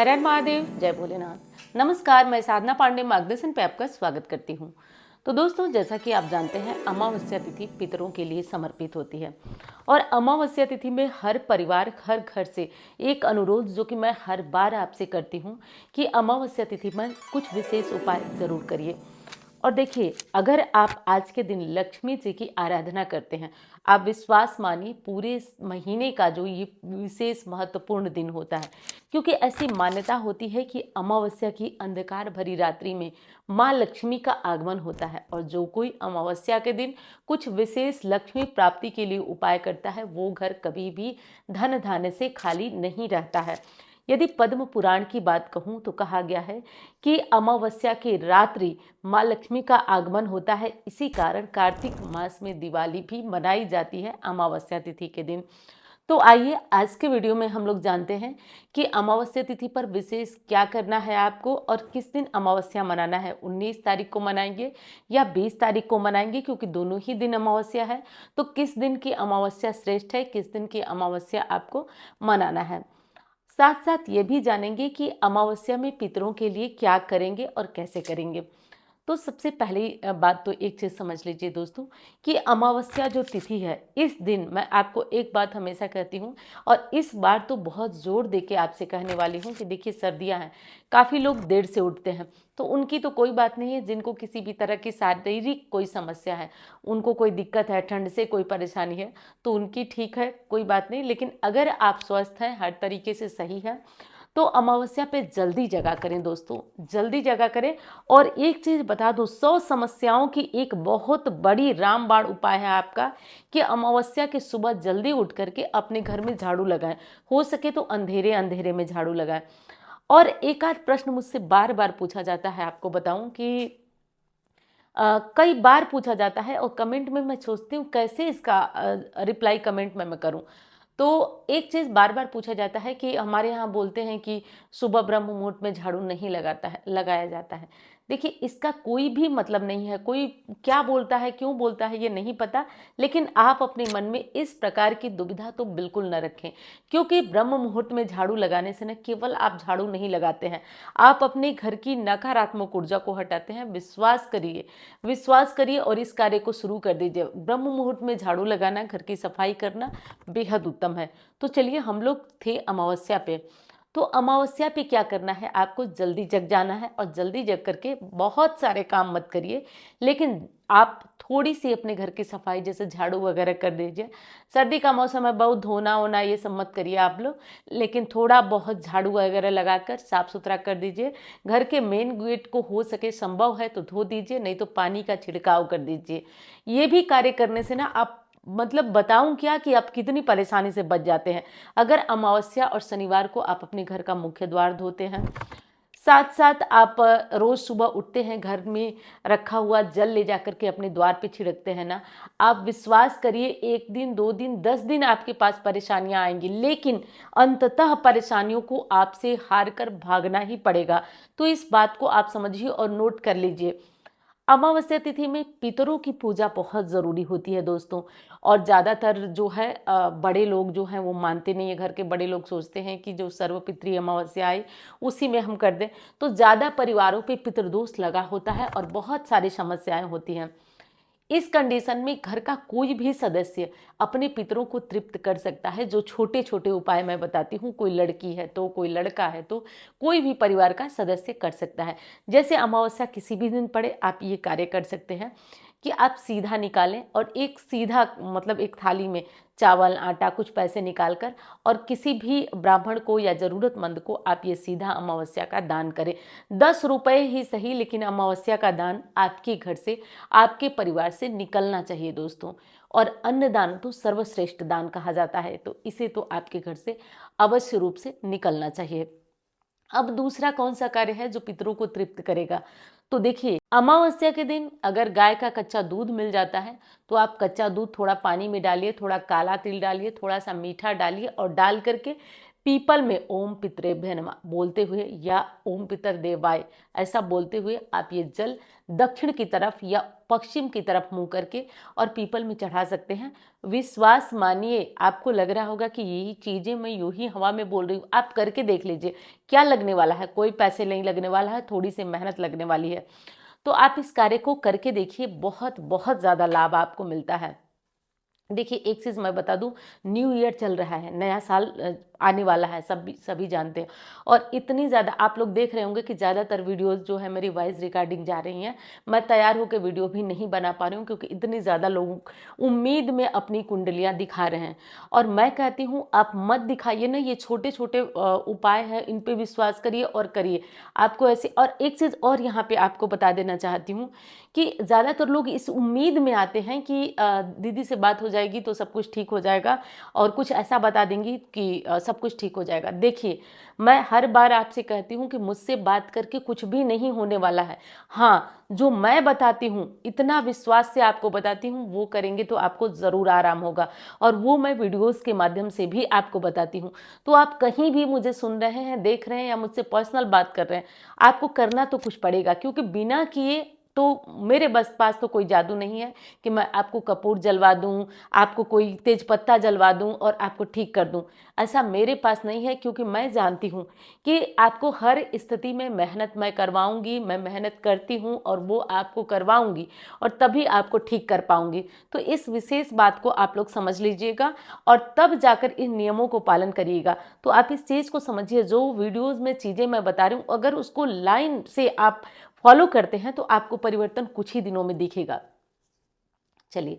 हर हर महादेव, जय भोलेनाथ। नमस्कार, मैं साधना पांडे मार्गदर्शन पे आपका स्वागत करती हूँ। तो दोस्तों, जैसा कि आप जानते हैं, अमावस्या तिथि पितरों के लिए समर्पित होती है और अमावस्या तिथि में हर परिवार, हर घर से एक अनुरोध जो कि मैं हर बार आपसे करती हूँ कि अमावस्या तिथि में कुछ विशेष उपाय ज़रूर करिए। और देखिए, अगर आप आज के दिन लक्ष्मी जी की आराधना करते हैं, आप विश्वास मानिए पूरे महीने का जो ये विशेष महत्वपूर्ण दिन होता है, क्योंकि ऐसी मान्यता होती है कि अमावस्या की अंधकार भरी रात्रि में माँ लक्ष्मी का आगमन होता है और जो कोई अमावस्या के दिन कुछ विशेष लक्ष्मी प्राप्ति के लिए उपाय करता है, वो घर कभी भी धन धान्य से खाली नहीं रहता है। यदि पद्म पुराण की बात कहूँ तो कहा गया है कि अमावस्या की रात्रि माँ लक्ष्मी का आगमन होता है। इसी कारण कार्तिक मास में दिवाली भी मनाई जाती है अमावस्या तिथि के दिन। तो आइए आज के वीडियो में हम लोग जानते हैं कि अमावस्या तिथि पर विशेष क्या करना है आपको और किस दिन अमावस्या मनाना है। 19 तारीख को मनाएंगे या 20 तारीख को मनाएंगे, क्योंकि दोनों ही दिन अमावस्या है। तो किस दिन की अमावस्या श्रेष्ठ है, किस दिन की अमावस्या आपको मनाना है। साथ साथ ये भी जानेंगे कि अमावस्या में पितरों के लिए क्या करेंगे और कैसे करेंगे। तो सबसे पहली बात तो एक चीज़ समझ लीजिए दोस्तों कि अमावस्या जो तिथि है, इस दिन मैं आपको एक बात हमेशा कहती हूँ और इस बार तो बहुत ज़ोर दे के आपसे कहने वाली हूँ कि देखिए, सर्दियाँ हैं, काफ़ी लोग देर से उठते हैं, तो उनकी तो कोई बात नहीं है। जिनको किसी भी तरह की शारीरिक कोई समस्या है, उनको कोई दिक्कत है, ठंड से कोई परेशानी है, तो उनकी ठीक है, कोई बात नहीं। लेकिन अगर आप स्वस्थ हैं, हर तरीके से सही है, तो अमावस्या पे जल्दी जगा करें दोस्तों, जल्दी जगा करें। और एक चीज़ बता दूं, 100 समस्याओं की एक बहुत बड़ी रामबाण उपाय है आपका कि अमावस्या के सुबह जल्दी उठ करके अपने घर में झाड़ू लगाएं। हो सके तो अंधेरे अंधेरे में झाड़ू लगाएं। और एक आध प्रश्न मुझसे बार बार पूछा जाता है, आपको बताऊं कि कई बार पूछा जाता है और कमेंट में मैं सोचती हूँ कैसे इसका रिप्लाई कमेंट में मैं करूँ। तो एक चीज़ बार बार पूछा जाता है कि हमारे यहाँ बोलते हैं कि सुबह ब्रह्म मुहूर्त में झाड़ू नहीं लगाया जाता है। देखिए, इसका कोई भी मतलब नहीं है। कोई क्या बोलता है, क्यों बोलता है, ये नहीं पता। लेकिन आप अपने मन में इस प्रकार की दुविधा तो बिल्कुल न रखें, क्योंकि ब्रह्म मुहूर्त में झाड़ू लगाने से न केवल आप झाड़ू नहीं लगाते हैं, आप अपने घर की नकारात्मक ऊर्जा को हटाते हैं। विश्वास करिए, विश्वास करिए और इस कार्य को शुरू कर दीजिए। ब्रह्म मुहूर्त में झाड़ू लगाना, घर की सफाई करना बेहद उत्तम है। तो चलिए, हम लोग थे अमावस्या पे। तो अमावस्या पे क्या करना है, आपको जल्दी जग जाना है और जल्दी जग करके बहुत सारे काम मत करिए, लेकिन आप थोड़ी सी अपने घर की सफाई जैसे झाड़ू वगैरह कर दीजिए। सर्दी का मौसम है, बहुत धोना वोना ये सब मत करिए आप लोग, लेकिन थोड़ा बहुत झाड़ू वगैरह लगाकर साफ सुथरा कर दीजिए। घर के मेन गेट को हो सके संभव है तो धो दीजिए, नहीं तो पानी का छिड़काव कर दीजिए। ये भी कार्य करने से ना आप, मतलब बताऊं क्या कि आप कितनी परेशानी से बच जाते हैं। अगर अमावस्या और शनिवार को आप अपने घर का मुख्य द्वार धोते हैं, साथ साथ आप रोज सुबह उठते हैं, घर में रखा हुआ जल ले जाकर के अपने द्वार पे छिड़कते हैं ना, आप विश्वास करिए, 1 दिन 2 दिन 10 दिन आपके पास परेशानियां आएंगी, लेकिन अंततः परेशानियों को आपसे हार कर भागना ही पड़ेगा। तो इस बात को आप समझिए और नोट कर लीजिए। अमावस्या तिथि में पितरों की पूजा बहुत ज़रूरी होती है दोस्तों। और ज़्यादातर जो है बड़े लोग जो हैं वो मानते नहीं है। घर के बड़े लोग सोचते हैं कि जो सर्वपितृ अमावस्या आई उसी में हम कर दें, तो ज़्यादा परिवारों पे पितृदोष लगा होता है और बहुत सारी समस्याएं होती हैं। इस कंडीशन में घर का कोई भी सदस्य अपने पितरों को तृप्त कर सकता है। जो छोटे छोटे उपाय मैं बताती हूँ, कोई लड़की है तो, कोई लड़का है तो, कोई भी परिवार का सदस्य कर सकता है। जैसे अमावस्या किसी भी दिन पड़े, आप ये कार्य कर सकते हैं कि आप सीधा निकालें और एक सीधा, मतलब एक थाली में चावल आटा कुछ पैसे निकाल कर और किसी भी ब्राह्मण को या ज़रूरतमंद को आप ये सीधा अमावस्या का दान करें। 10 रुपये ही सही, लेकिन अमावस्या का दान आपके घर से, आपके परिवार से निकलना चाहिए दोस्तों। और अन्नदान तो सर्वश्रेष्ठ दान कहा जाता है, तो इसे तो आपके घर से अवश्य रूप से निकलना चाहिए। अब दूसरा कौन सा कार्य है जो पितरों को तृप्त करेगा, तो देखिए, अमावस्या के दिन अगर गाय का कच्चा दूध मिल जाता है तो आप कच्चा दूध थोड़ा पानी में डालिए, थोड़ा काला तिल डालिए, थोड़ा सा मीठा डालिए और डाल करके पीपल में ओम पितरेभ्य नमः बोलते हुए या ओम पितर देवाय ऐसा बोलते हुए आप ये जल दक्षिण की तरफ या पश्चिम की तरफ मुंह करके और पीपल में चढ़ा सकते हैं। विश्वास मानिए, आपको लग रहा होगा कि यही चीज़ें मैं यूं ही हवा में बोल रही हूँ, आप करके देख लीजिए क्या लगने वाला है। कोई पैसे नहीं लगने वाला है, थोड़ी सी मेहनत लगने वाली है। तो आप इस कार्य को करके देखिए, बहुत बहुत ज़्यादा लाभ आपको मिलता है। देखिए एक चीज़ मैं बता दूं, न्यू ईयर चल रहा है, नया साल आने वाला है, सभी जानते हैं। और इतनी ज़्यादा आप लोग देख रहे होंगे कि ज़्यादातर वीडियोस जो है मेरी वॉइस रिकॉर्डिंग जा रही हैं। मैं तैयार होकर वीडियो भी नहीं बना पा रही हूँ क्योंकि इतनी ज़्यादा लोग उम्मीद में अपनी कुंडलियाँ दिखा रहे हैं। और मैं कहती हूँ आप मत दिखाइए ना, ये छोटे छोटे उपाय हैं, इन पे विश्वास करिए और करिए, आपको ऐसे। और एक चीज़ और यहाँ पे आपको बता देना चाहती हूँ कि ज़्यादातर लोग इस उम्मीद में आते हैं कि दीदी से बात हो जाएगी तो सब कुछ ठीक हो जाएगा और कुछ ऐसा बता देंगी कि सब कुछ ठीक हो जाएगा। देखिए मैं हर बार आपसे कहती हूँ कि मुझसे बात करके कुछ भी नहीं होने वाला है। हाँ, जो मैं बताती हूँ, इतना विश्वास से आपको बताती हूँ, वो करेंगे तो आपको ज़रूर आराम होगा। और वो मैं वीडियोज़ के माध्यम से भी आपको बताती हूँ। तो आप कहीं भी मुझे सुन रहे हैं, देख रहे हैं या मुझसे पर्सनल बात कर रहे हैं, आपको करना तो कुछ पड़ेगा, क्योंकि बिना किए तो मेरे बस पास तो कोई जादू नहीं है कि मैं आपको कपूर जलवा दूं, आपको कोई तेज पत्ता जलवा दूं और आपको ठीक कर दूं। ऐसा मेरे पास नहीं है, क्योंकि मैं जानती हूं कि आपको हर स्थिति में मेहनत मैं करवाऊंगी, मैं मेहनत करती हूं और वो आपको करवाऊंगी और तभी आपको ठीक कर पाऊंगी। तो इस विशेष बात को आप लोग समझ लीजिएगा और तब जाकर इन नियमों को पालन करिएगा। तो आप इस चीज़ को समझिए, जो वीडियोज़ में चीज़ें मैं बता रही हूँ, अगर उसको लाइन से आप फॉलो करते हैं तो आपको परिवर्तन कुछ ही दिनों में दिखेगा। चलिए,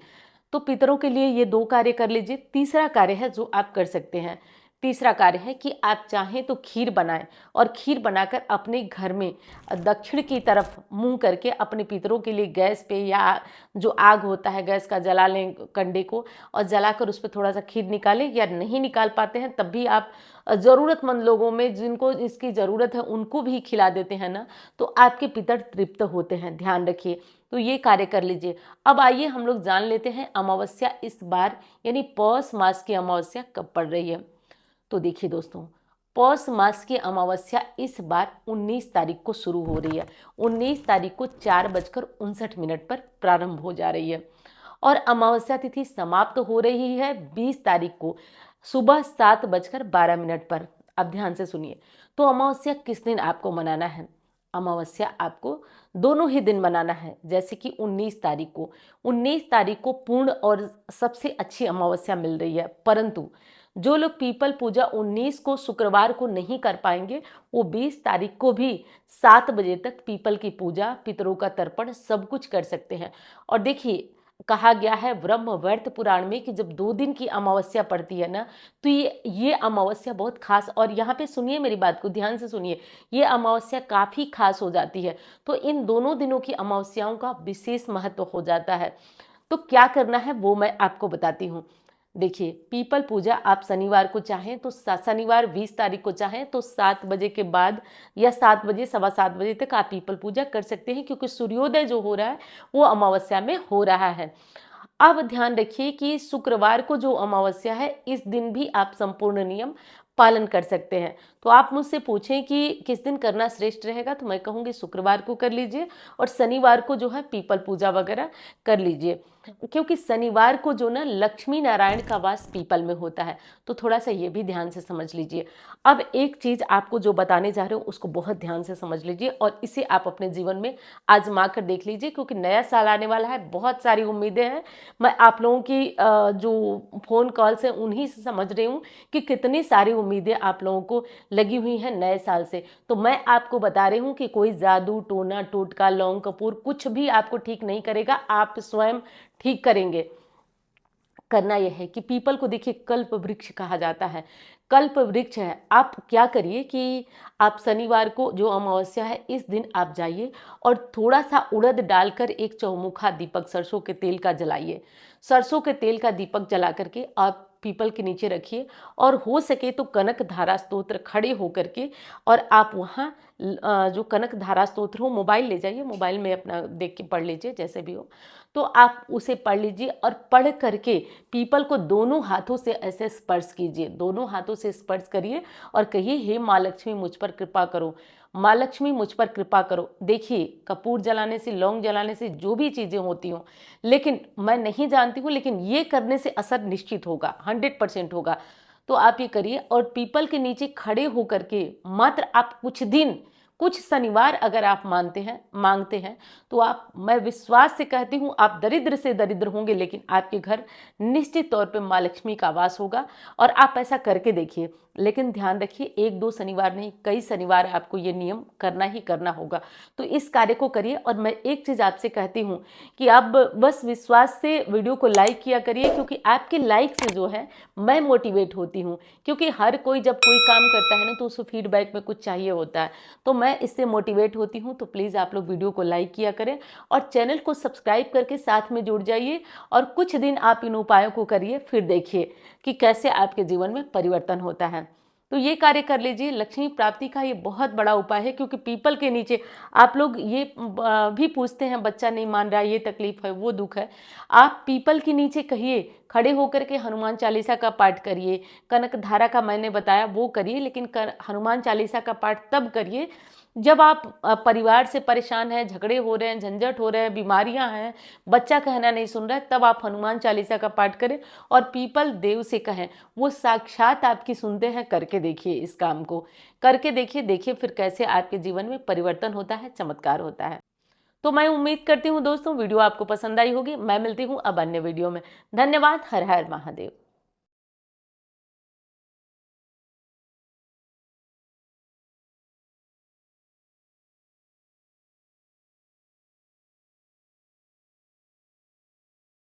तो पितरों के लिए ये 2 कार्य कर लीजिए। तीसरा कार्य है जो आप कर सकते हैं, तीसरा कार्य है कि आप चाहें तो खीर बनाएं और खीर बनाकर अपने घर में दक्षिण की तरफ मुंह करके अपने पितरों के लिए गैस पे या जो आग होता है गैस का जला लें कंडे को और जलाकर उस पर थोड़ा सा खीर निकालें, या नहीं निकाल पाते हैं तब भी आप ज़रूरतमंद लोगों में जिनको इसकी ज़रूरत है उनको भी खिला देते हैं ना, तो आपके पितर तृप्त होते हैं, ध्यान रखिए। तो ये कार्य कर लीजिए। अब आइए हम लोग जान लेते हैं अमावस्या इस बार यानी पौष मास की अमावस्या कब पड़ रही है। तो देखिए दोस्तों, पौष मास की अमावस्या इस बार 19 तारीख को शुरू हो रही है। 19 तारीख को 4:59 पर प्रारंभ हो जा रही है और अमावस्या तिथि समाप्त हो रही है 20 तारीख को सुबह 7:12 पर। अब ध्यान से सुनिए, तो अमावस्या किस दिन आपको मनाना है? अमावस्या आपको दोनों ही दिन मनाना है। जैसे कि 19 तारीख को पूर्ण और सबसे अच्छी अमावस्या मिल रही है, परंतु जो लोग पीपल पूजा 19 को शुक्रवार को नहीं कर पाएंगे, वो 20 तारीख को भी 7 बजे तक पीपल की पूजा, पितरों का तर्पण सब कुछ कर सकते हैं। और देखिए कहा गया है ब्रह्म वैवर्त पुराण में कि जब 2 दिन की अमावस्या पड़ती है ना, तो ये अमावस्या बहुत खास, और यहाँ पे सुनिए मेरी बात को ध्यान से सुनिए, ये अमावस्या काफ़ी खास हो जाती है। तो इन दोनों दिनों की अमावस्याओं का विशेष महत्व हो जाता है। तो क्या करना है वो मैं आपको बताती हूँ। देखिए, पीपल पूजा आप शनिवार को चाहें तो शनिवार 20 तारीख को चाहें तो 7 बजे के बाद या 7 बजे 7:15 तक आप पीपल पूजा कर सकते हैं, क्योंकि सूर्योदय जो हो रहा है वो अमावस्या में हो रहा है। अब ध्यान रखिए कि शुक्रवार को जो अमावस्या है इस दिन भी आप संपूर्ण नियम पालन कर सकते हैं। तो आप मुझसे पूछें कि किस दिन करना श्रेष्ठ रहेगा, तो मैं कहूँगी शुक्रवार को कर लीजिए और शनिवार को जो है पीपल पूजा वगैरह कर लीजिए, क्योंकि शनिवार को जो ना लक्ष्मी नारायण का वास पीपल में होता है। तो थोड़ा सा ये भी ध्यान से समझ लीजिए। अब एक चीज़ आपको जो बताने जा रहे हो उसको बहुत ध्यान से समझ लीजिए और इसे आप अपने जीवन में आजमा कर देख लीजिए, क्योंकि नया साल आने वाला है, बहुत सारी उम्मीदें हैं। मैं आप लोगों की जो फ़ोन कॉल्स हैं उन्हीं से समझ रही हूँ कि कितनी सारी उम्मीदें आप लोगों को लगी हुई हैं नए साल से। तो मैं आपको बता रही हूँ कि कोई जादू टोना टोटका लौंग कपूर कुछ भी आपको ठीक नहीं करेगा, आप स्वयं ठीक करेंगे। करना यह है कि पीपल को देखिए कल्प वृक्ष कहा जाता है, कल्प वृक्ष है। आप क्या करिए कि आप शनिवार को जो अमावस्या है इस दिन आप जाइए और थोड़ा सा उड़द डालकर एक चौमुखा दीपक सरसों के तेल का जलाइए। सरसों के तेल का दीपक जला करके आप पीपल के नीचे रखिए और हो सके तो कनक धारा स्तोत्र खड़े होकर के, और आप वहाँ जो कनक धारा स्तोत्र हो, मोबाइल ले जाइए, मोबाइल में अपना देख के पढ़ लीजिए, जैसे भी हो, तो आप उसे पढ़ लीजिए और पढ़ करके पीपल को दोनों हाथों से ऐसे स्पर्श कीजिए, दोनों हाथों से स्पर्श करिए और कहिए, हे माँ लक्ष्मी मुझ पर कृपा करो, माँ लक्ष्मी मुझ पर कृपा करो। देखिए, कपूर जलाने से, लौंग जलाने से जो भी चीज़ें होती हों, लेकिन मैं नहीं जानती हूँ, लेकिन ये करने से असर निश्चित होगा, 100% होगा। तो आप ये करिए और पीपल के नीचे खड़े होकर के मात्र आप कुछ दिन, कुछ शनिवार अगर आप मांगते हैं तो आप, मैं विश्वास से कहती हूँ, आप दरिद्र से दरिद्र होंगे, लेकिन आपके घर निश्चित तौर पे माँ लक्ष्मी का वास होगा। और आप ऐसा करके देखिए, लेकिन ध्यान रखिए, 1-2 शनिवार नहीं, कई शनिवार आपको ये नियम करना ही करना होगा। तो इस कार्य को करिए। और मैं एक चीज़ आपसे कहती हूँ कि आप बस विश्वास से वीडियो को लाइक किया करिए, क्योंकि आपके लाइक से जो है मैं मोटिवेट होती हूँ। क्योंकि हर कोई जब कोई काम करता है ना, तो उसको फीडबैक में कुछ चाहिए होता है, तो मैं इससे मोटिवेट होती हूँ। तो प्लीज़ आप लोग वीडियो को लाइक किया करें और चैनल को सब्सक्राइब करके साथ में जुड़ जाइए, और कुछ दिन आप इन उपायों को करिए, फिर देखिए कि कैसे आपके जीवन में परिवर्तन होता है। तो ये कार्य कर लीजिए। लक्ष्मी प्राप्ति का ये बहुत बड़ा उपाय है, क्योंकि पीपल के नीचे आप लोग ये भी पूछते हैं, बच्चा नहीं मान रहा, ये तकलीफ है, वो दुख है, आप पीपल के नीचे कहिए, खड़े होकर के हनुमान चालीसा का पाठ करिए, कनक धारा का मैंने बताया वो करिए, लेकिन हनुमान चालीसा का पाठ तब करिए जब आप परिवार से परेशान हैं, झगड़े हो रहे हैं, झंझट हो रहे हैं, बीमारियां हैं, बच्चा कहना नहीं सुन रहा है, तब आप हनुमान चालीसा का पाठ करें और पीपल देव से कहें, वो साक्षात आपकी सुनते हैं। करके देखिए, इस काम को करके देखिए, देखिए फिर कैसे आपके जीवन में परिवर्तन होता है, चमत्कार होता है। तो मैं उम्मीद करती हूँ दोस्तों वीडियो आपको पसंद आई होगी। मैं मिलती हूँ अब अन्य वीडियो में। धन्यवाद। हर हर महादेव।